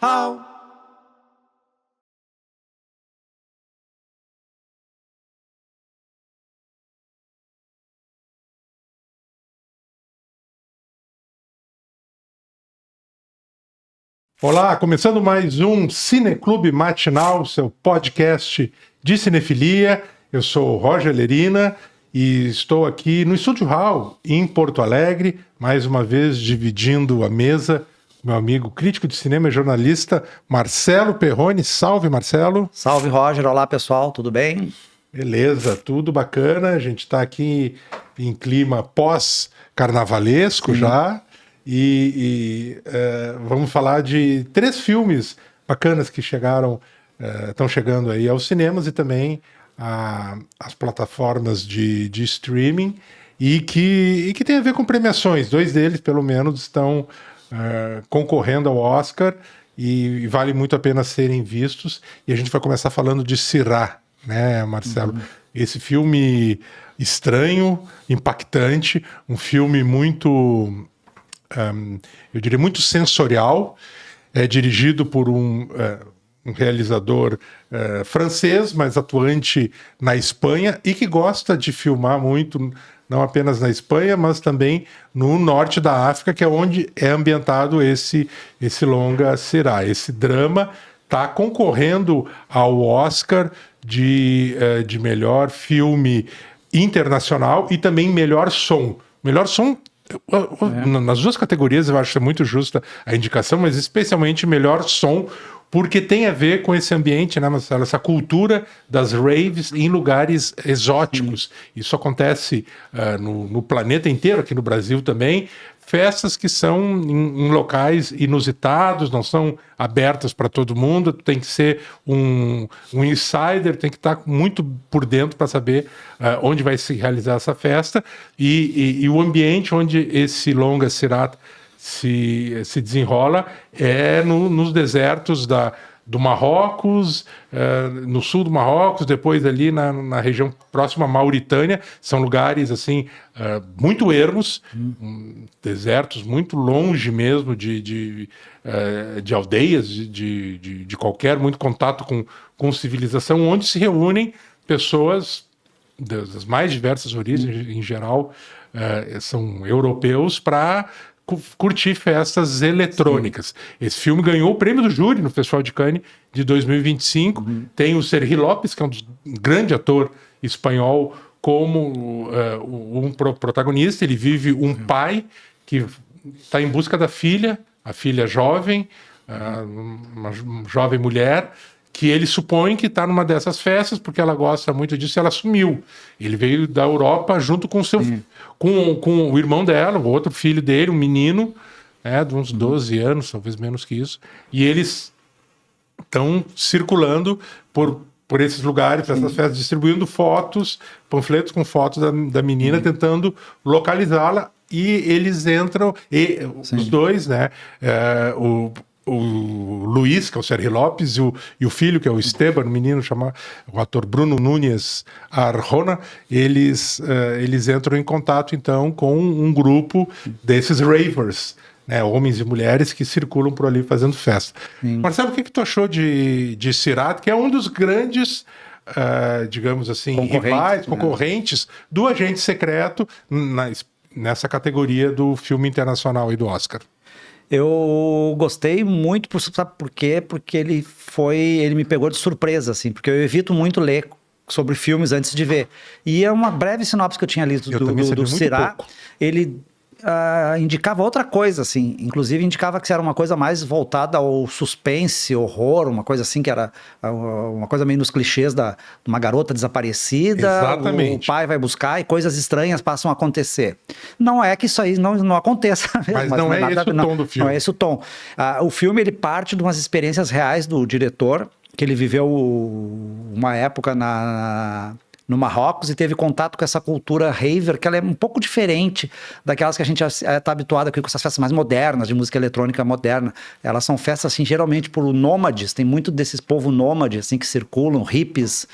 How? Olá, começando mais um Cineclube Matinal, seu podcast de cinefilia. Eu sou o Roger Lerina e estou aqui no Estúdio Hall, em Porto Alegre, mais uma vez dividindo a mesa com meu amigo crítico de cinema e jornalista Marcelo Perrone. Salve, Marcelo. Salve, Roger. Olá, pessoal. Tudo bem? Beleza, tudo bacana. A gente está aqui em clima pós-carnavalesco já. Vamos falar de 3 filmes bacanas que estão chegando aí aos cinemas e também às plataformas de streaming e que tem a ver com premiações. 2 deles, pelo menos, estão concorrendo ao Oscar e vale muito a pena serem vistos. E a gente vai começar falando de Sirá, né, Marcelo? Esse filme estranho, impactante, um filme muito... eu diria muito sensorial, é dirigido por um realizador francês, mas atuante na Espanha e que gosta de filmar muito, não apenas na Espanha, mas também no norte da África, que é onde é ambientado esse longa Sirá. Esse drama está concorrendo ao Oscar de melhor filme internacional e também melhor som. Melhor som nas 2 categorias eu acho muito justa a indicação, mas especialmente melhor som, porque tem a ver com esse ambiente, né, Marcelo? Essa cultura das raves em lugares exóticos. Isso acontece no planeta inteiro, aqui no Brasil também. Festas que são em locais inusitados, não são abertas para todo mundo, tem que ser um insider, tem que estar muito por dentro para saber onde vai se realizar essa festa e o ambiente onde esse longa Sirá se desenrola é nos desertos do Marrocos, no sul do Marrocos, depois ali na região próxima à Mauritânia. São lugares assim muito ermos, desertos muito longe mesmo de aldeias, de qualquer muito contato com civilização, onde se reúnem pessoas das mais diversas origens, em geral são europeus, para curtir festas eletrônicas. Sim. Esse filme ganhou o prêmio do júri no Festival de Cannes de 2025. Tem o Sergi Lopes, que é um grande ator espanhol, como um protagonista. Ele vive um pai que está em busca da filha, a filha jovem, uma jovem mulher, que ele supõe que está numa dessas festas, porque ela gosta muito disso, e ela sumiu. Ele veio da Europa junto com com o irmão dela, o outro filho dele, um menino, de uns 12 anos, talvez menos que isso, e eles estão circulando por esses lugares, por essas festas, distribuindo panfletos com fotos da menina, tentando localizá-la, e eles entram, os dois, né, o Luiz, que é o Sergi Lopes, e o filho, que é o Esteban, o menino, o ator Bruno Núñez Arjona, eles entram em contato, então, com um grupo desses ravers, né, homens e mulheres que circulam por ali fazendo festa. Sim. Marcelo, o que tu achou de Sirá, que é um dos grandes, digamos assim, concorrentes do Agente Secreto nessa categoria do filme internacional e do Oscar? Eu gostei muito, sabe por quê? Porque ele me pegou de surpresa, assim, porque eu evito muito ler sobre filmes antes de ver. E é uma breve sinopse que eu tinha lido do Sirá. Ele indicava outra coisa, assim, inclusive indicava que era uma coisa mais voltada ao suspense, horror, uma coisa assim que era uma coisa meio nos clichês de uma garota desaparecida. Exatamente. O pai vai buscar e coisas estranhas passam a acontecer. Não é que isso aí não aconteça mesmo, mas não é esse o tom do filme. Não é esse o tom. O filme, ele parte de umas experiências reais do diretor, que ele viveu uma época no Marrocos e teve contato com essa cultura raver, que ela é um pouco diferente daquelas que a gente está habituado aqui com essas festas mais modernas, de música eletrônica moderna. Elas são festas, assim, geralmente por nômades, tem muito desses povo nômade, assim, que circulam, hippies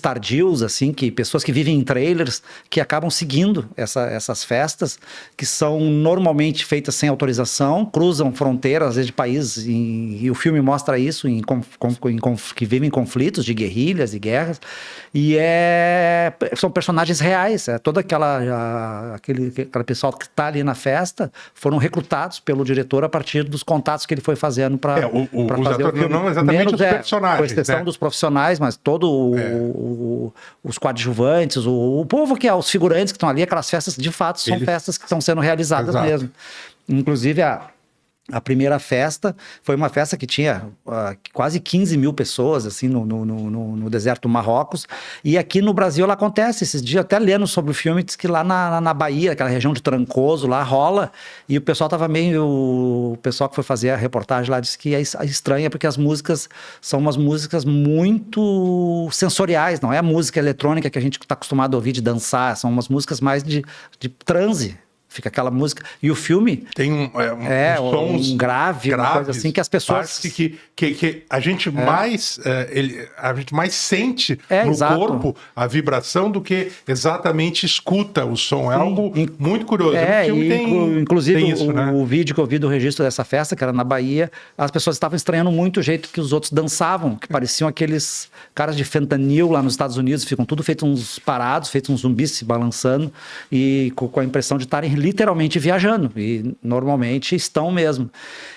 tardios, assim, que pessoas que vivem em trailers, que acabam seguindo essas festas, que são normalmente feitas sem autorização, cruzam fronteiras, às vezes, de países, e o filme mostra isso, que vivem em conflitos de guerrilhas e guerras, e são personagens reais, todo aquele pessoal que está ali na festa foram recrutados pelo diretor a partir dos contatos que ele foi fazendo para fazer o filme. Não exatamente os personagens, com exceção, né, dos profissionais, mas todo os coadjuvantes, o povo que é os figurantes que estão ali, aquelas festas, de fato, são festas que estão sendo realizadas. Exato. Mesmo. Inclusive, a primeira festa foi uma festa que tinha quase 15 mil pessoas, assim, no deserto do Marrocos. E aqui no Brasil ela acontece. Esses dias, até lendo sobre o filme, diz que lá na Bahia, aquela região de Trancoso, lá rola. E o pessoal estava meio... O pessoal que foi fazer a reportagem lá disse que é estranha, porque as músicas são umas músicas muito sensoriais. Não é a música eletrônica que a gente está acostumado a ouvir de dançar. São umas músicas mais de transe. Fica aquela música. E o filme tem sons grave, uma coisa assim, que as pessoas... Que a gente mais sente no exato. Corpo a vibração do que exatamente escuta o som. É algo muito curioso. O filme inclusive, tem isso, né? O vídeo que eu vi do registro dessa festa, que era na Bahia, as pessoas estavam estranhando muito o jeito que os outros dançavam, que pareciam aqueles caras de fentanil lá nos Estados Unidos, ficam tudo feitos uns parados, feitos uns zumbis se balançando, e com a impressão de estarem literalmente viajando, e normalmente estão mesmo.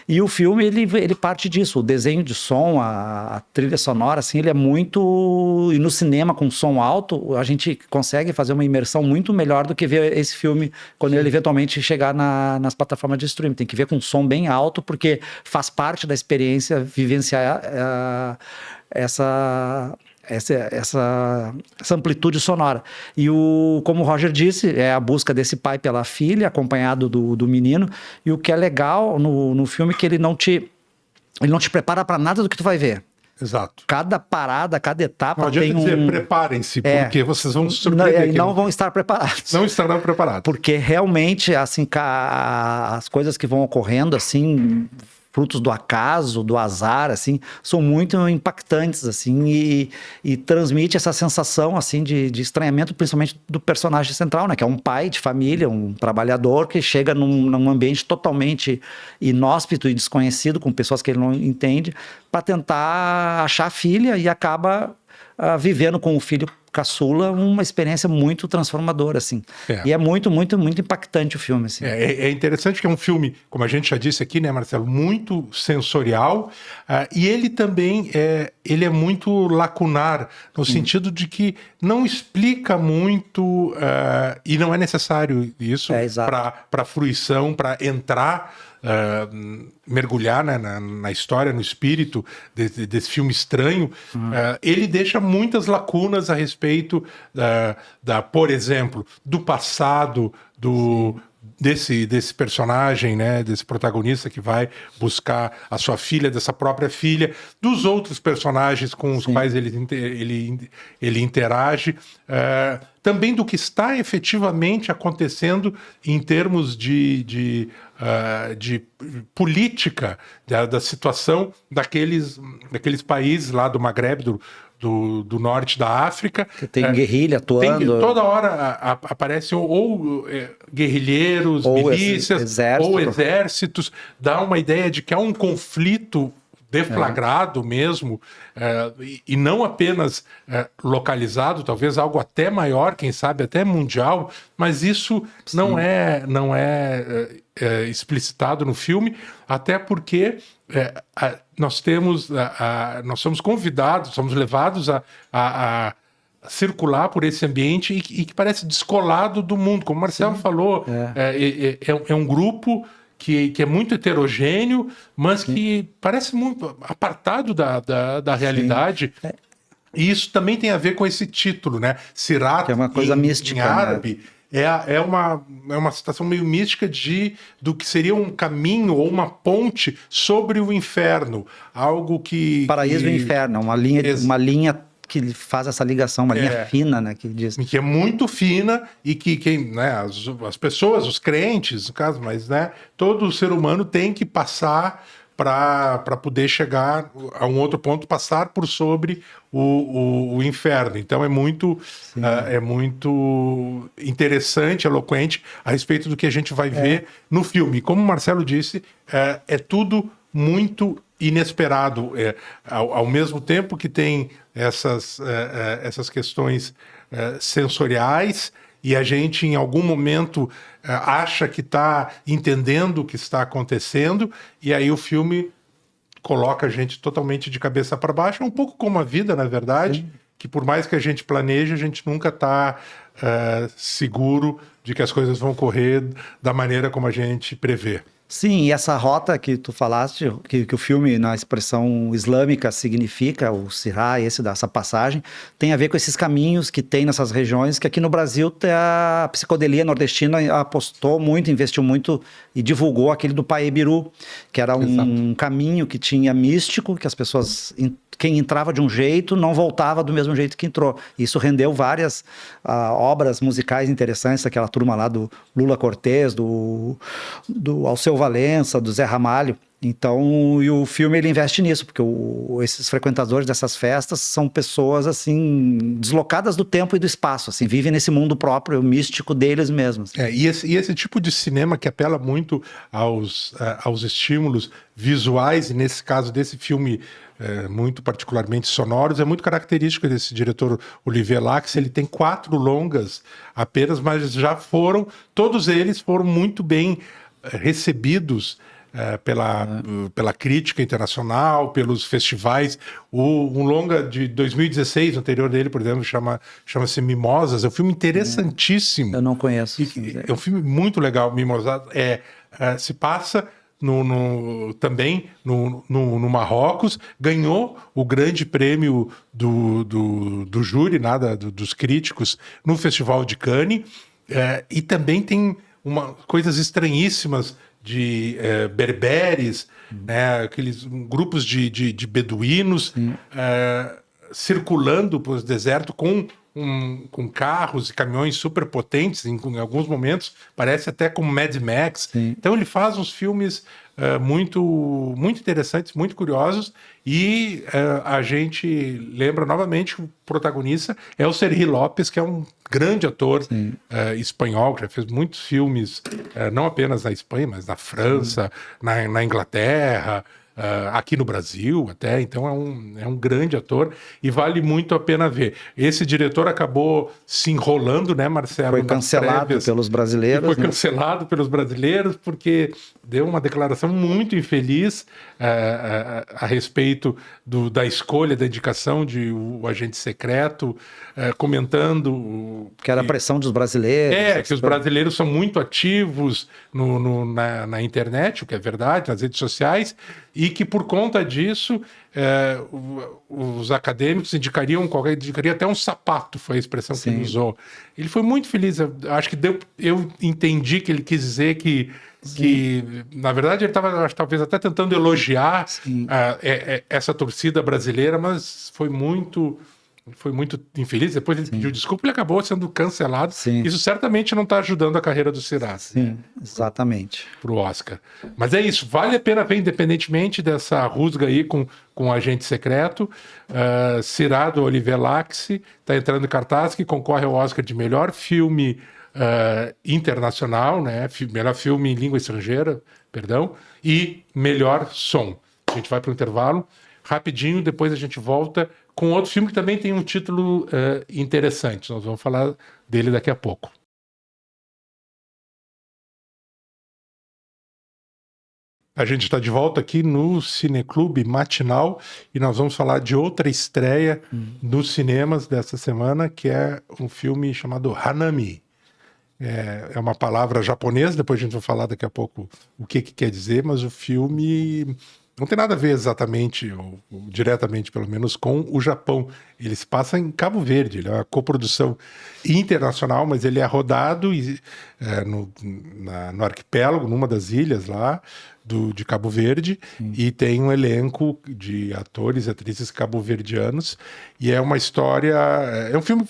E o filme, ele parte disso, o desenho de som, a trilha sonora, assim, ele é muito... E no cinema, com som alto, a gente consegue fazer uma imersão muito melhor do que ver esse filme quando ele eventualmente chegar nas plataformas de streaming. Tem que ver com som bem alto, porque faz parte da experiência vivenciar essa amplitude sonora. E como o Roger disse, é a busca desse pai pela filha, acompanhado do menino, e o que é legal no filme é que ele não te prepara para nada do que tu vai ver. Exato. Cada parada, cada etapa não adianta dizer, preparem-se, porque vocês vão se surpreender. Não vão estar preparados. Não estarão preparados. Porque realmente, assim, as coisas que vão ocorrendo, assim... frutos do acaso, do azar, assim, são muito impactantes, assim, e transmite essa sensação, assim, de estranhamento, principalmente do personagem central, né, que é um pai de família, um trabalhador que chega num ambiente totalmente inóspito e desconhecido, com pessoas que ele não entende, para tentar achar a filha e acaba vivendo com o filho caçula uma experiência muito transformadora, assim. E é muito, muito, muito impactante o filme, assim. É interessante que é um filme, como a gente já disse aqui, né, Marcelo, muito sensorial, e ele também ele é muito lacunar, no sentido de que não explica muito, e não é necessário isso para a fruição, para entrar... mergulhar, né, na história, no espírito desse filme estranho. Ele deixa muitas lacunas a respeito por exemplo, do passado desse personagem, né, desse protagonista que vai buscar a sua filha, dessa própria filha, dos outros personagens com os quais ele interage, também do que está efetivamente acontecendo em termos de política, da situação daqueles países lá do Maghreb, do norte da África. Que tem guerrilha atuando. Toda hora aparecem ou guerrilheiros, milícias, ou exércitos. Dá uma ideia de que há um conflito deflagrado mesmo, e não apenas localizado, talvez algo até maior, quem sabe até mundial, mas isso não é explicitado no filme, até porque nós somos convidados, somos levados a circular por esse ambiente e que parece descolado do mundo. Como o Marcelo falou, é um grupo que é muito heterogêneo, mas que parece muito apartado da realidade. E isso também tem a ver com esse título, né? Sirat, que é uma coisa mística, em árabe, né? É uma situação meio mística do que seria um caminho ou uma ponte sobre o inferno. Algo que... Paraíso e inferno, uma linha que faz essa ligação, uma linha fina, né? Que diz. Que é muito fina e que quem, né, as pessoas, os crentes, no caso, mas né, todo ser humano tem que passar para poder chegar a um outro ponto, passar por sobre o inferno. Então é muito interessante, eloquente a respeito do que a gente vai ver no filme. Como o Marcelo disse, é tudo muito inesperado. Ao mesmo tempo que tem essas questões sensoriais, e a gente, em algum momento, acha que está entendendo o que está acontecendo, e aí o filme coloca a gente totalmente de cabeça para baixo. É um pouco como a vida, na verdade, sim, que por mais que a gente planeje, a gente nunca está seguro de que as coisas vão correr da maneira como a gente prevê. Sim, e essa rota que tu falaste, que o filme, na expressão islâmica, significa, o Sirá, essa passagem, tem a ver com esses caminhos que tem nessas regiões, que aqui no Brasil a psicodelia nordestina apostou muito, investiu muito e divulgou aquele do Paebiru, que era um caminho que tinha místico, que as pessoas... Quem entrava de um jeito não voltava do mesmo jeito que entrou. Isso rendeu várias obras musicais interessantes, aquela turma lá do Lula Cortez, do Alceu Valença, do Zé Ramalho. Então, e o filme ele investe nisso, porque esses frequentadores dessas festas são pessoas assim deslocadas do tempo e do espaço, assim, vivem nesse mundo próprio, místico deles mesmos. E esse tipo de cinema que apela muito aos estímulos visuais, e nesse caso desse filme muito particularmente sonoros, é muito característico desse diretor Olivier Lacks. Ele tem 4 longas apenas, mas todos eles foram muito bem recebidos pela crítica internacional, pelos festivais. Um longa de 2016, anterior dele, por exemplo, chama-se Mimosas. É um filme interessantíssimo. Eu não conheço. É um filme muito legal. Mimosas se passa também no Marrocos, ganhou o grande prêmio do júri, dos críticos, no Festival de Cannes, e também tem coisas estranhíssimas de berberes, aqueles grupos de beduínos circulando pelos desertos com carros e caminhões super potentes, em alguns momentos parece até como Mad Max. Sim. Então ele faz uns filmes muito, muito interessantes, muito curiosos, e a gente lembra novamente que o protagonista é o Sergi Lopes, que é um grande ator espanhol, que já fez muitos filmes, não apenas na Espanha, mas na França, na Inglaterra, aqui no Brasil até. Então é um grande ator e vale muito a pena ver. Esse diretor acabou se enrolando, né, Marcelo? Foi cancelado pelos brasileiros. Foi cancelado pelos brasileiros porque deu uma declaração muito infeliz a respeito da escolha, da indicação de o agente secreto, comentando... Que era a pressão dos brasileiros. Que os brasileiros são muito ativos na internet, o que é verdade, nas redes sociais, e que por conta disso os acadêmicos indicariam até um sapato, foi a expressão que ele usou. Ele foi muito feliz. Acho que eu entendi que ele quis dizer que na verdade ele estava talvez até tentando elogiar essa torcida brasileira, mas foi muito infeliz. Depois ele pediu desculpa e ele acabou sendo cancelado. Sim. Isso certamente não está ajudando a carreira do Sirá. Sim, exatamente. Para o Oscar. Mas é isso, vale a pena ver, independentemente dessa rusga aí com o agente secreto. Sirá, do Olivier Lacks, está entrando em cartaz, que concorre ao Oscar de melhor filme internacional, né? Melhor filme em língua estrangeira, perdão, e melhor som. A gente vai para o intervalo rapidinho, depois a gente volta com outro filme que também tem um título interessante. Nós vamos falar dele daqui a pouco. A gente está de volta aqui no Cineclube Matinal e nós vamos falar de outra estreia nos cinemas dessa semana, que é um filme chamado Hanami. É uma palavra japonesa, depois a gente vai falar daqui a pouco o que quer dizer, mas o filme não tem nada a ver exatamente, ou diretamente pelo menos, com o Japão. Ele se passa em Cabo Verde, ele é uma coprodução internacional, mas ele é rodado no arquipélago, numa das ilhas lá de Cabo Verde, e tem um elenco de atores e atrizes cabo-verdianos, e é uma história... É um filme...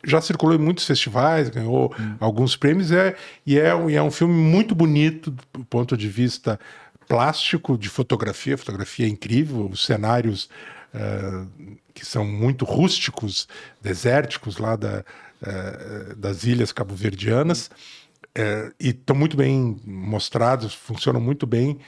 Já circulou em muitos festivais, ganhou alguns prêmios, e é um filme muito bonito do ponto de vista plástico, de fotografia. A fotografia é incrível, os cenários que são muito rústicos, desérticos lá das ilhas cabo-verdianas, e estão muito bem mostrados, funcionam muito bem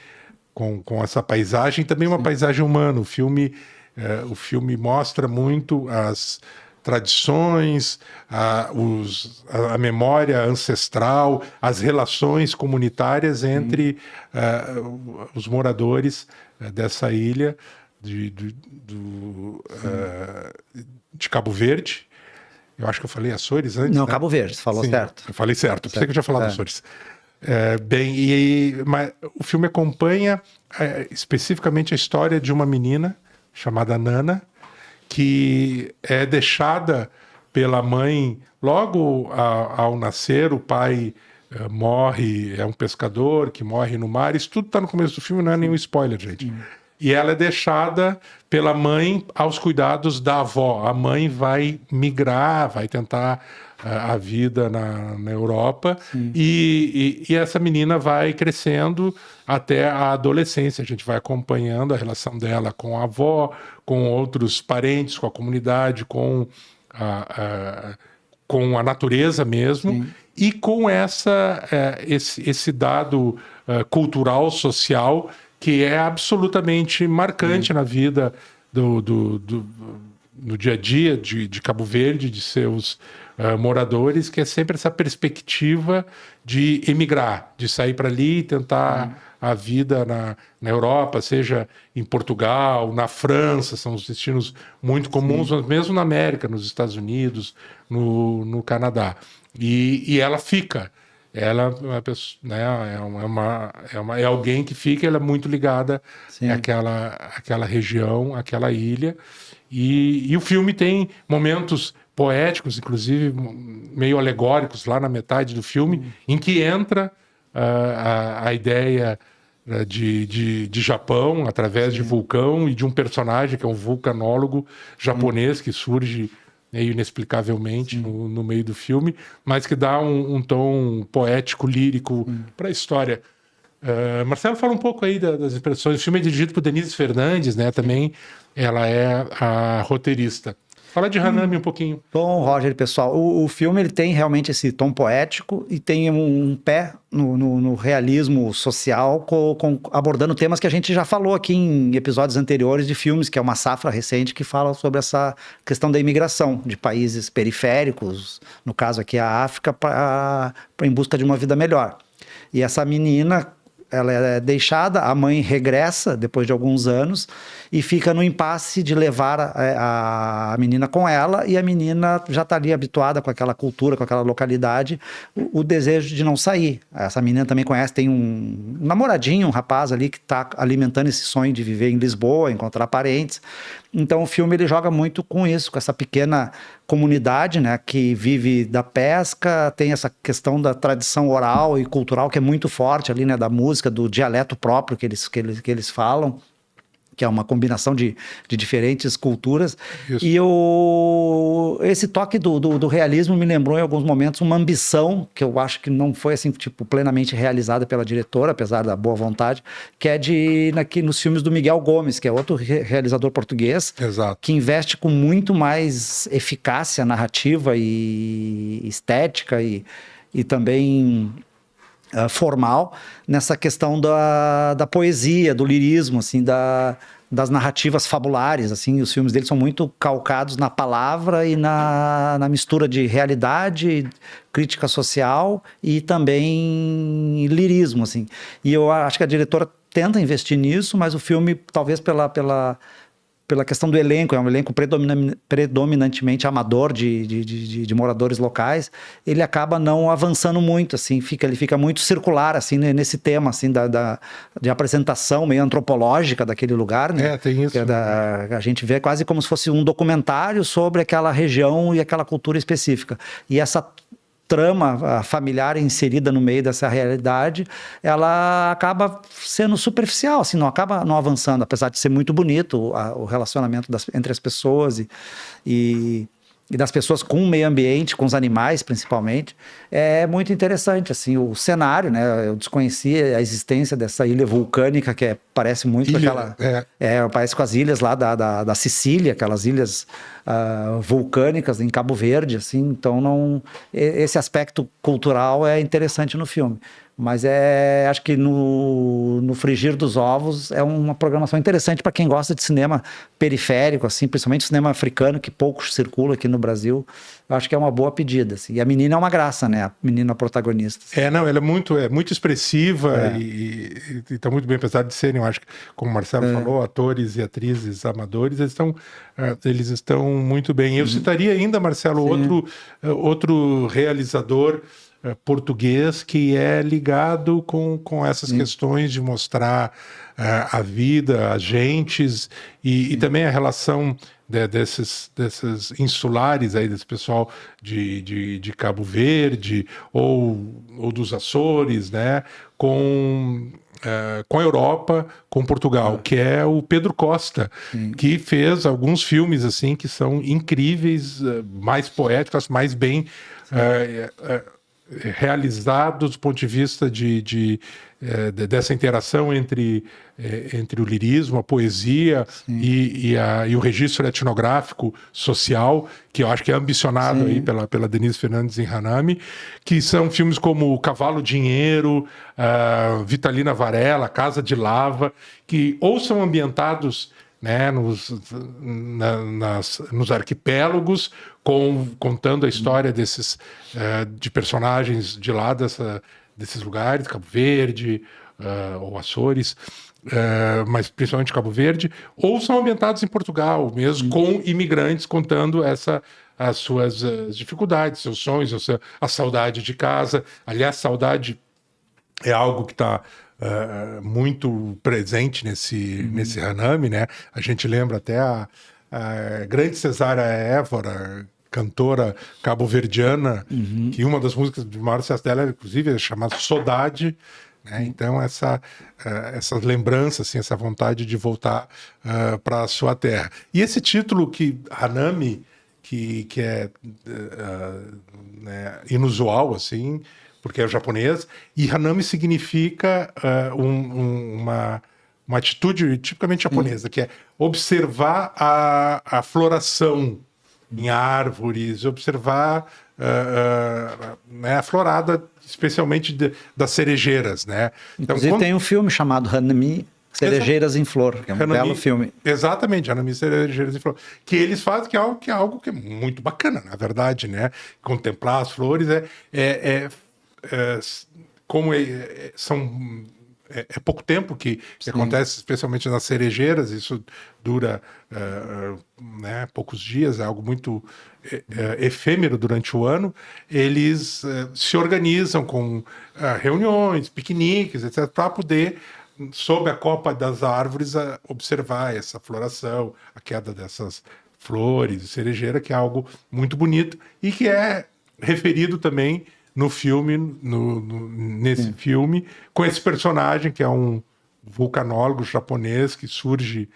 com essa paisagem, também uma paisagem humana. O filme mostra muito as tradições, a memória ancestral, as relações comunitárias entre os moradores dessa ilha de Cabo Verde. Eu acho que eu falei Açores antes. Não, né? Cabo Verde, você falou certo. Eu falei certo, pensei que eu tinha falado Açores. Mas o filme acompanha especificamente a história de uma menina chamada Nana, que é deixada pela mãe logo ao nascer. O pai morre, é um pescador que morre no mar. Isso tudo está no começo do filme, não é nenhum spoiler, gente. E ela é deixada pela mãe aos cuidados da avó. A mãe vai migrar, vai tentar a vida na Europa, e essa menina vai crescendo até a adolescência. A gente vai acompanhando a relação dela com a avó, com outros parentes, com a comunidade, com a natureza mesmo, e com esse dado cultural, social, que é absolutamente marcante na vida no dia a dia de Cabo Verde, de seus moradores, que é sempre essa perspectiva de emigrar, de sair para ali e tentar a vida na Europa, seja em Portugal, na França, são os destinos muito comuns, mas mesmo na América, nos Estados Unidos, no Canadá. E ela fica. Ela é uma pessoa, né, é alguém que fica, ela é muito ligada àquela região, àquela ilha. E o filme tem momentos poéticos, inclusive meio alegóricos, lá na metade do filme, em que entra a ideia de Japão, através de vulcão, e de um personagem que é um vulcanólogo japonês que surge meio inexplicavelmente no meio do filme, mas que dá um tom poético, lírico para a história. Marcelo, fala um pouco aí das impressões. O filme é dirigido por Denise Fernandes, né? Também ela é a roteirista. Fala de Hanami um pouquinho. Bom, Roger, pessoal, o filme ele tem realmente esse tom poético e tem um pé no realismo social, abordando temas que a gente já falou aqui em episódios anteriores de filmes, que é uma safra recente que fala sobre essa questão da imigração de países periféricos, no caso aqui a África, em busca de uma vida melhor. E essa menina, ela é deixada, a mãe regressa depois de alguns anos e fica no impasse de levar a menina com ela, e a menina já está ali habituada com aquela cultura, com aquela localidade, o desejo de não sair. Essa menina também conhece, tem um namoradinho, um rapaz ali que está alimentando esse sonho de viver em Lisboa, encontrar parentes. Então o filme ele joga muito com isso, com essa pequena comunidade, né, que vive da pesca, tem essa questão da tradição oral e cultural que é muito forte ali, né, da música, do dialeto próprio que eles falam, que é uma combinação de diferentes culturas. Isso. E esse toque do realismo me lembrou em alguns momentos uma ambição, que eu acho que não foi assim, tipo, plenamente realizada pela diretora, apesar da boa vontade, que é nos filmes do Miguel Gomes, que é outro realizador português. Exato. Que investe com muito mais eficácia narrativa e estética e também formal nessa questão da poesia, do lirismo, assim, das narrativas fabulares, assim. Os filmes dele são muito calcados na palavra e na mistura de realidade, crítica social e também lirismo, assim. E eu acho que a diretora tenta investir nisso, mas o filme, talvez pela pela questão do elenco, é um elenco predominantemente amador de moradores locais, ele acaba não avançando muito, assim, ele fica muito circular, assim, né, nesse tema, assim, de apresentação meio antropológica daquele lugar, né? Tem isso. A gente vê quase como se fosse um documentário sobre aquela região e aquela cultura específica. E essa trama familiar inserida no meio dessa realidade, ela acaba sendo superficial, assim, não acaba não avançando, apesar de ser muito bonito o relacionamento entre as pessoas e das pessoas com o meio ambiente, com os animais principalmente, é muito interessante, assim, o cenário, né, eu desconhecia a existência dessa ilha vulcânica, que parece muito aquela... parece com as ilhas lá da Sicília, aquelas ilhas vulcânicas em Cabo Verde, assim, então esse aspecto cultural é interessante no filme. Mas acho que no frigir dos ovos é uma programação interessante para quem gosta de cinema periférico, assim, principalmente cinema africano, que pouco circula aqui no Brasil. Eu acho que é uma boa pedida, assim. E a menina é uma graça, né? A menina protagonista. Assim. Ela é muito expressiva e está muito bem, apesar de serem, eu acho que, como o Marcelo falou, atores e atrizes amadores, eles estão muito bem. Eu citaria ainda, Marcelo, outro realizador português que é ligado com essas questões de mostrar a vida, as gentes e também a relação desses insulares aí, desse pessoal de Cabo Verde ou dos Açores, né, com a Europa, com Portugal, que é o Pedro Costa, que fez alguns filmes assim que são incríveis, mais poéticos, mais bem realizados do ponto de vista dessa interação entre o lirismo, a poesia e o registro etnográfico social, que eu acho que é ambicionado aí pela Denise Fernandes em Hanami, que são filmes como Cavalo Dinheiro, Vitalina Varela, Casa de Lava, que ou são ambientados, né, nos arquipélagos, contando a história de personagens de lá desses lugares, Cabo Verde ou Açores, mas principalmente Cabo Verde, ou são ambientados em Portugal mesmo, com imigrantes contando as suas dificuldades, seus sonhos, a saudade de casa. Aliás, saudade é algo que está muito presente nesse Hanami, né? A gente lembra até a grande Cesária Évora, cantora cabo-verdiana, que uma das músicas de maior sucesso dela, inclusive, é chamada Saudade, né? Então essas lembranças, assim, essa vontade de voltar para a sua terra. E esse título Hanami, que é né, inusual, assim, porque é japonês, e Hanami significa uma atitude tipicamente japonesa, que é observar a floração em árvores, observar né, a florada, especialmente das cerejeiras, né? Então, inclusive tem um filme chamado Hanami, Cerejeiras em Flor, que é um belo filme. Exatamente, Hanami, Cerejeiras em Flor. Que eles fazem que é algo que é muito bacana, na verdade, né? Contemplar as flores como é pouco tempo que acontece, especialmente nas cerejeiras, isso dura né, poucos dias, é algo muito efêmero durante o ano. Eles se organizam com reuniões, piqueniques, etc., para poder, sob a copa das árvores, observar essa floração, a queda dessas flores, cerejeira, que é algo muito bonito e que é referido também no filme, nesse filme, com esse personagem que é um vulcanólogo japonês que surge,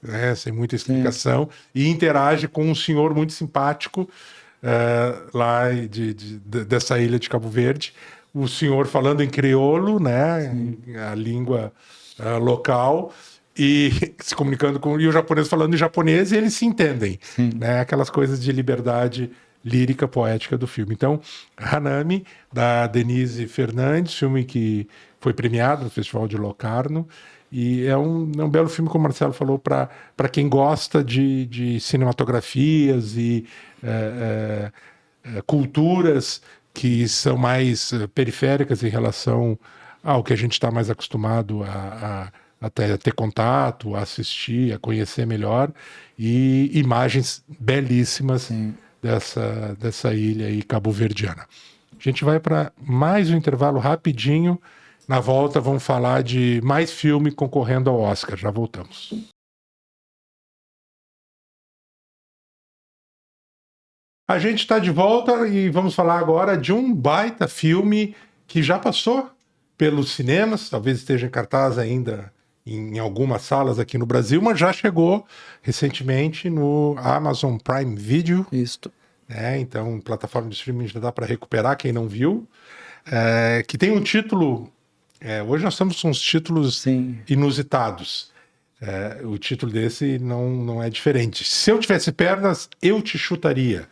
né, sem muita explicação, e interage com um senhor muito simpático lá dessa ilha de Cabo Verde. O senhor falando em crioulo, né, a língua local, e se comunicando e o japonês falando em japonês, e eles se entendem, né, aquelas coisas de liberdade lírica, poética do filme. Então, Hanami, da Denise Fernandes, filme que foi premiado no Festival de Locarno, e é um belo filme, como o Marcelo falou, para quem gosta de cinematografias e culturas que são mais periféricas em relação ao que a gente está mais acostumado até ter contato, a assistir, a conhecer melhor, e imagens belíssimas dessa ilha aí cabo-verdiana. A gente vai para mais um intervalo rapidinho. Na volta vamos falar de mais filme concorrendo ao Oscar. Já voltamos. A gente está de volta e vamos falar agora de um baita filme que já passou pelos cinemas, talvez esteja em cartaz ainda em algumas salas aqui no Brasil, mas já chegou recentemente no Amazon Prime Video. Isso. Então, plataforma de streaming já dá para recuperar, quem não viu. Que tem um título... hoje nós estamos com uns títulos inusitados. O título desse não é diferente. Se eu tivesse pernas, eu te chutaria.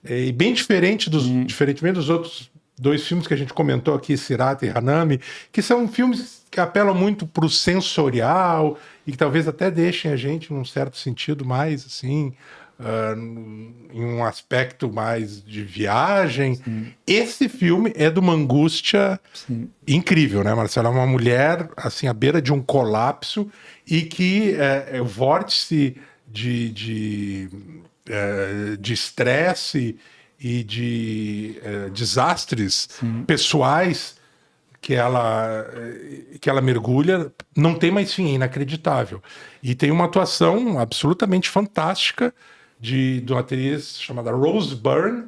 E bem diferentemente dos outros dois filmes que a gente comentou aqui, Siddhartha e Hanami, que são filmes que apelam muito para o sensorial e que talvez até deixem a gente, num certo sentido, mais assim, em um aspecto mais de viagem. Sim. Esse filme é de uma angústia incrível, né, Marcelo? É uma mulher assim, à beira de um colapso e que é o vórtice de estresse e de desastres pessoais que ela mergulha, não tem mais fim, é inacreditável. E tem uma atuação absolutamente fantástica de uma atriz chamada Rose Byrne.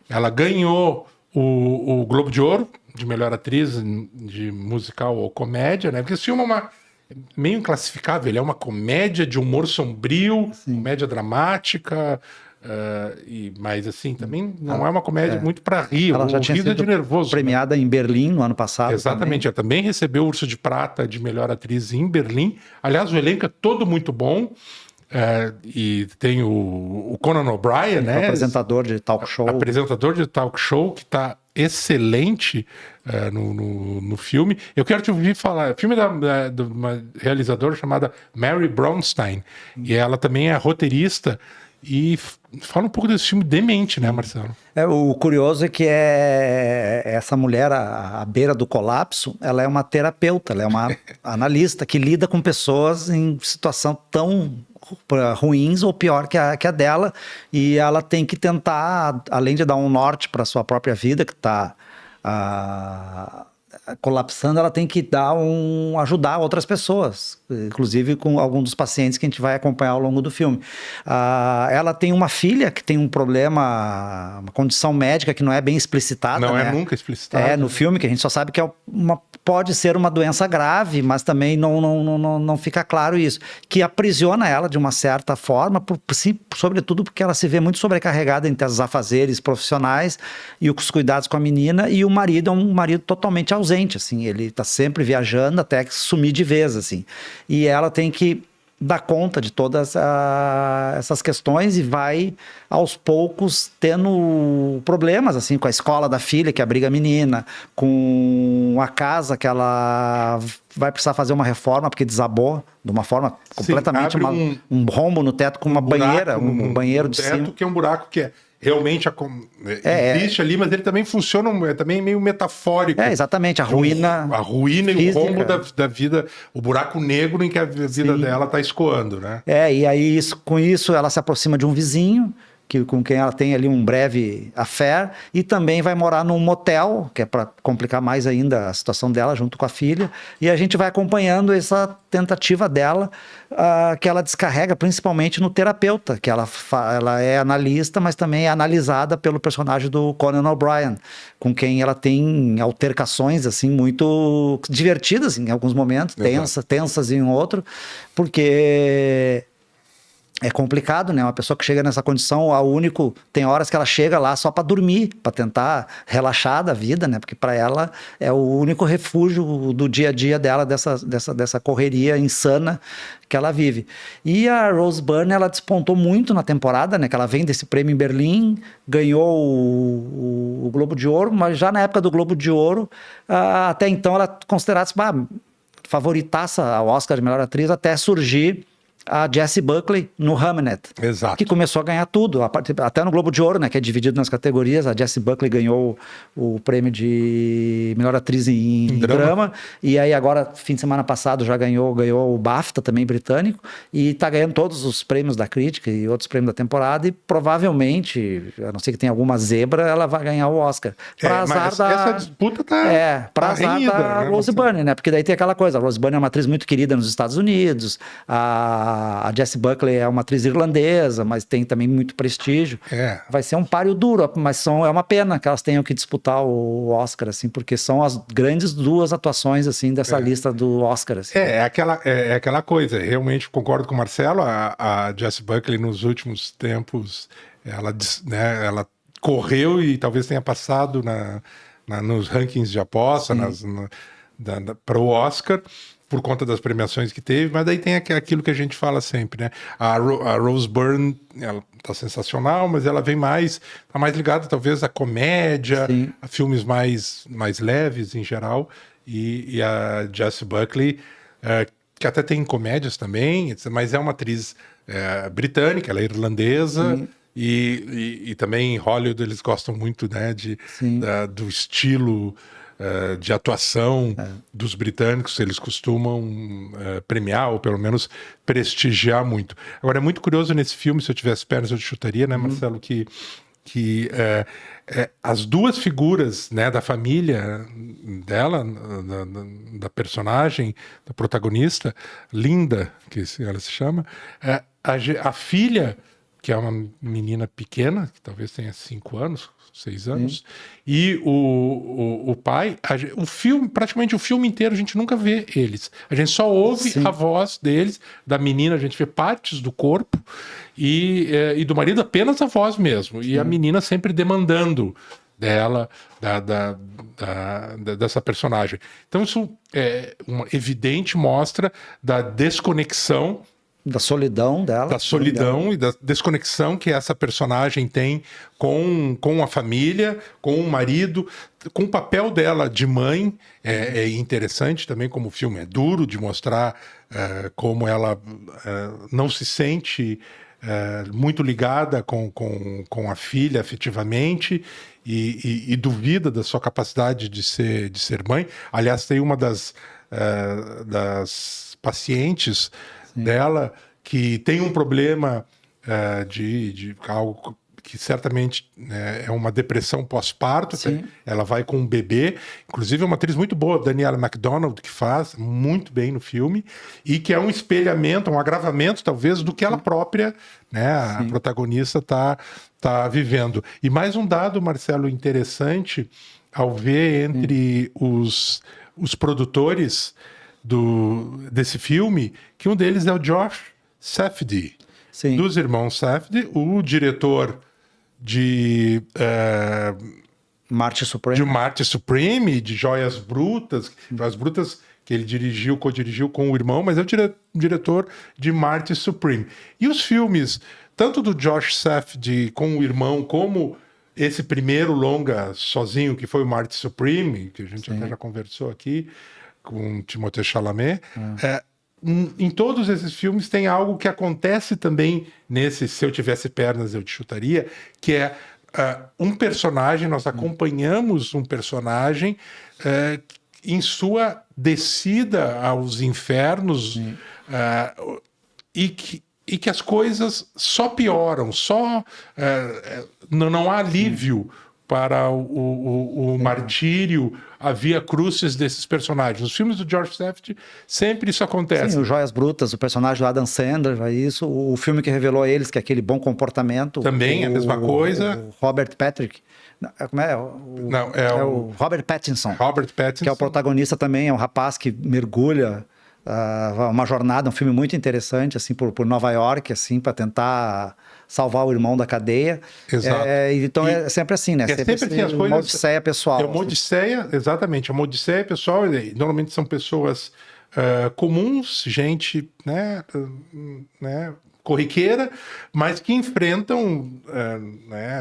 Ela ganhou o Globo de Ouro de melhor atriz de musical ou comédia, né? Porque esse filme é meio inclassificável, ele é uma comédia de humor sombrio, comédia dramática, mas assim, também não é uma comédia muito para rir. Ela já tinha sido de nervoso, premiada em Berlim no ano passado. Exatamente, ela também recebeu o Urso de Prata de melhor atriz em Berlim. Aliás, o elenco é todo muito bom. E tem o Conan O'Brien, né? Apresentador de talk show. Apresentador de talk show, que está excelente no filme. Eu quero te ouvir falar. O filme de uma realizadora chamada Mary Brownstein. E ela também é roteirista. E fala um pouco desse filme demente, né, Marcelo? O curioso é que essa mulher, à beira do colapso, ela é uma terapeuta, ela é uma analista que lida com pessoas em situação tão ruins ou pior que a dela, e ela tem que tentar, além de dar um norte para a sua própria vida, que está colapsando, ela tem que ajudar outras pessoas, inclusive com algum dos pacientes que a gente vai acompanhar ao longo do filme. Ela tem uma filha que tem um problema, uma condição médica que não é bem explicitada. Não né? É nunca explicitada. No filme, que a gente só sabe que pode ser uma doença grave, mas também não fica claro isso. Que aprisiona ela de uma certa forma, sobretudo porque ela se vê muito sobrecarregada entre os afazeres profissionais e os cuidados com a menina, e o marido é um marido totalmente ausente, assim, ele está sempre viajando até sumir de vez, assim. E ela tem que dar conta de todas essas questões e vai, aos poucos, tendo problemas, assim, com a escola da filha, que abriga a menina, com a casa que ela vai precisar fazer uma reforma, porque desabou de uma forma completamente... um rombo no teto com uma banheira, um banheiro de cima. Que é um buraco que realmente existe ali, mas ele também funciona, também meio metafórico. Exatamente, a ruína e o rombo da vida, o buraco negro em que a vida dela está escoando, né? E aí com isso ela se aproxima de um vizinho, com quem ela tem ali um breve affair, e também vai morar num motel, que é para complicar mais ainda a situação dela junto com a filha, e a gente vai acompanhando essa tentativa dela, que ela descarrega principalmente no terapeuta, que ela é analista, mas também é analisada pelo personagem do Conan O'Brien, com quem ela tem altercações assim, muito divertidas em alguns momentos, tensas em outro, porque... é complicado, né? Uma pessoa que chega nessa condição, tem horas que ela chega lá só para dormir, para tentar relaxar da vida, né? Porque para ela é o único refúgio do dia a dia dela, dessa correria insana que ela vive. E a Rose Byrne, ela despontou muito na temporada, né? Que ela vem desse prêmio em Berlim, ganhou o Globo de Ouro, mas já na época do Globo de Ouro, até então ela considerada favoritaça ao Oscar de melhor atriz, até surgir a Jessie Buckley no Hamnet. Exato. Que começou a ganhar tudo, até no Globo de Ouro, né, que é dividido nas categorias. A Jessie Buckley ganhou o prêmio de melhor atriz em drama. E aí agora, fim de semana passado, já ganhou o BAFTA também britânico, e tá ganhando todos os prêmios da crítica e outros prêmios da temporada, e provavelmente, a não ser que tenha alguma zebra, ela vai ganhar o Oscar. Essa disputa tá pra azar renhida, da né? Rose Byrne, né? Porque daí tem aquela coisa, a Rose Byrne é uma atriz muito querida nos Estados Unidos, a Jessie Buckley é uma atriz irlandesa, mas tem também muito prestígio. Vai ser um páreo duro, mas é uma pena que elas tenham que disputar o Oscar, assim, porque são as grandes duas atuações, assim, dessa lista do Oscar. Assim. É aquela coisa, realmente concordo com o Marcelo, a Jessie Buckley nos últimos tempos, ela correu e talvez tenha passado nos rankings de aposta, para o Oscar, por conta das premiações que teve, mas daí tem aquilo que a gente fala sempre, né? A Rose Byrne, ela tá sensacional, mas ela vem tá mais ligada talvez à comédia, a filmes mais leves em geral, e a Jessie Buckley, que até tem comédias também, mas é uma atriz britânica, ela é irlandesa, e também em Hollywood eles gostam muito, né, do estilo de atuação dos britânicos, eles costumam premiar ou pelo menos prestigiar muito. Agora, é muito curioso nesse filme, se eu tivesse pernas eu te chutaria, né, Marcelo, que as duas figuras, né, da família dela, da personagem, da protagonista, Linda, que ela se chama, a filha, que é uma menina pequena, que talvez tenha 5 anos, 6 anos, e o pai, praticamente o filme inteiro a gente nunca vê eles. A gente só ouve a voz deles, da menina, a gente vê partes do corpo, e do marido apenas a voz mesmo. E a menina sempre demandando dela, dessa personagem. Então isso é uma evidente mostra da desconexão, da solidão dela. Da solidão e da desconexão que essa personagem tem com a família, com o marido, com o papel dela de mãe. É interessante também como o filme é duro de mostrar como ela não se sente muito ligada com a filha afetivamente e duvida da sua capacidade de ser mãe. Aliás, tem uma das pacientes dela, que tem um problema de algo que certamente é uma depressão pós-parto. Ela vai com um bebê, inclusive é uma atriz muito boa, Daniela MacDonald, que faz muito bem no filme, e que é um espelhamento, um agravamento talvez do que ela própria, né, a protagonista tá vivendo. E mais um dado, Marcelo, interessante ao ver entre os produtores desse filme, que um deles é o Josh Safdie, dos irmãos Safdie, o diretor de Marty Supreme, de Joias Brutas, que ele co-dirigiu com o irmão, mas é o diretor de Marty Supreme. E os filmes, tanto do Josh Safdie com o irmão, como esse primeiro longa sozinho, que foi o Marty Supreme, que a gente até já conversou aqui, com Timothée Chalamet, em todos esses filmes tem algo que acontece também nesse Se Eu Tivesse Pernas Eu Te Chutaria, que é um personagem, nós acompanhamos um personagem em sua descida aos infernos, e que as coisas só pioram, não há alívio para o martírio, a via crucis desses personagens. Nos filmes do George Safdie, sempre isso acontece. Sim, o Joias Brutas, o personagem do Adam Sandler, isso. O filme que revelou a eles, que é aquele Bom Comportamento. Também a mesma coisa. O Robert Patrick. Como é? O Robert Pattinson. Robert Pattinson. Que é o protagonista também, é um rapaz que mergulha uma jornada, um filme muito interessante, assim, por Nova York, assim, para tentar salvar o irmão da cadeia. Exato. Então é sempre assim, né? Sempre assim, as coisas, uma odisseia pessoal. É uma odisseia, exatamente, é uma odisseia pessoal. Normalmente são pessoas comuns, gente, né, corriqueira, mas que enfrentam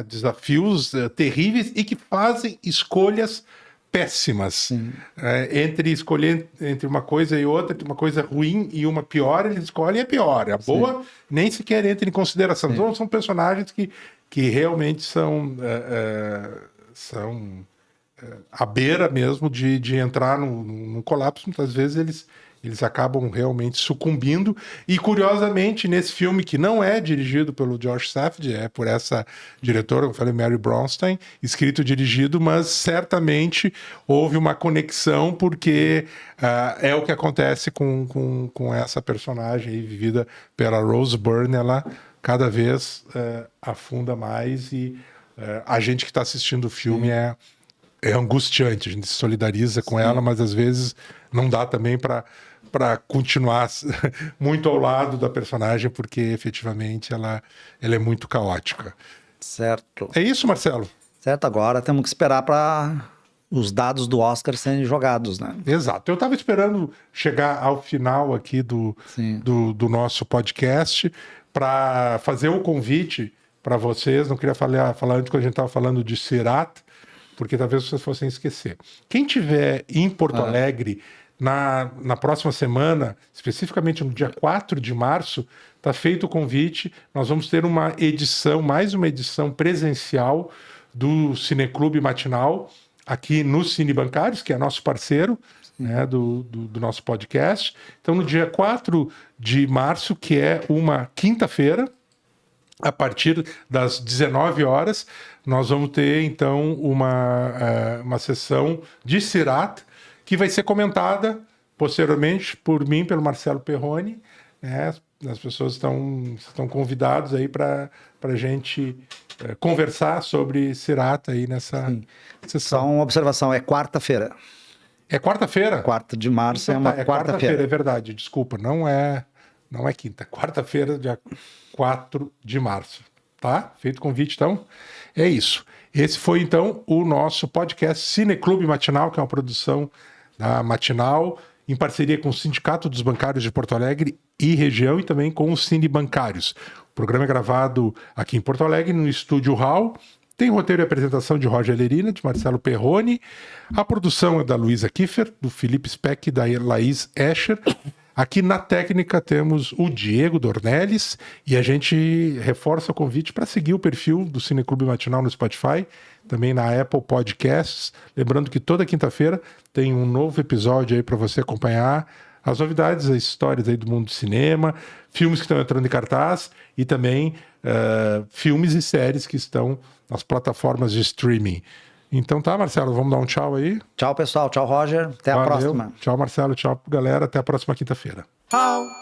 desafios terríveis e que fazem escolhas péssimas. Entre escolher entre uma coisa e outra, entre uma coisa ruim e uma pior, eles escolhem a pior. A boa nem sequer entra em consideração. Então, são personagens que realmente são à beira mesmo de entrar num colapso. Muitas vezes eles acabam realmente sucumbindo. E, curiosamente, nesse filme, que não é dirigido pelo Josh Safdie, é por essa diretora, eu falei, Mary Bronstein, escrito e dirigido, mas certamente houve uma conexão, porque é o que acontece com essa personagem aí, vivida pela Rose Byrne. Ela cada vez afunda mais, e a gente que está assistindo o filme é angustiante. A gente se solidariza com ela, mas às vezes não dá também para continuar muito ao lado da personagem, porque efetivamente ela é muito caótica. Certo. É isso, Marcelo? Certo, agora temos que esperar para os dados do Oscar serem jogados, né? Exato. Eu estava esperando chegar ao final aqui do nosso podcast para fazer um convite para vocês. Não queria falar antes, quando a gente estava falando de Sirat, porque talvez vocês fossem esquecer. Quem tiver em Porto Alegre na próxima semana, especificamente no dia 4 de março, está feito o convite. Nós vamos ter mais uma edição presencial do Cineclube Matinal, aqui no Cine Bancários, que é nosso parceiro, né, do nosso podcast. Então, no dia 4 de março, que é uma quinta-feira, a partir das 19 horas, nós vamos ter, então, uma sessão de Sirat, que vai ser comentada posteriormente por mim, pelo Marcelo Perrone. As pessoas estão convidados aí para a gente conversar sobre Sirat aí nessa sessão. Só uma observação, é quarta-feira. É quarta-feira? 4 de março então, é uma quarta-feira. É verdade, desculpa, não é quinta. Quarta-feira, dia 4 de março. Tá? Feito o convite, então. É isso. Esse foi, então, o nosso podcast Cineclube Matinal, que é uma produção da Matinal, em parceria com o Sindicato dos Bancários de Porto Alegre e região, e também com os Cine Bancários. O programa é gravado aqui em Porto Alegre, no Estúdio Hall. Tem roteiro e apresentação de Roger Lerina, de Marcelo Perrone. A produção é da Luísa Kiefer, do Felipe Speck e da Laís Escher. Aqui na técnica temos o Diego Dornelles, e a gente reforça o convite para seguir o perfil do Cineclube Matinal no Spotify, também na Apple Podcasts. Lembrando que toda quinta-feira tem um novo episódio aí para você acompanhar as novidades, as histórias aí do mundo do cinema, filmes que estão entrando em cartaz, e também filmes e séries que estão nas plataformas de streaming. Então tá, Marcelo, vamos dar um tchau aí. Tchau, pessoal. Tchau, Roger. Até a próxima. Tchau, Marcelo. Tchau, galera. Até a próxima quinta-feira. Tchau.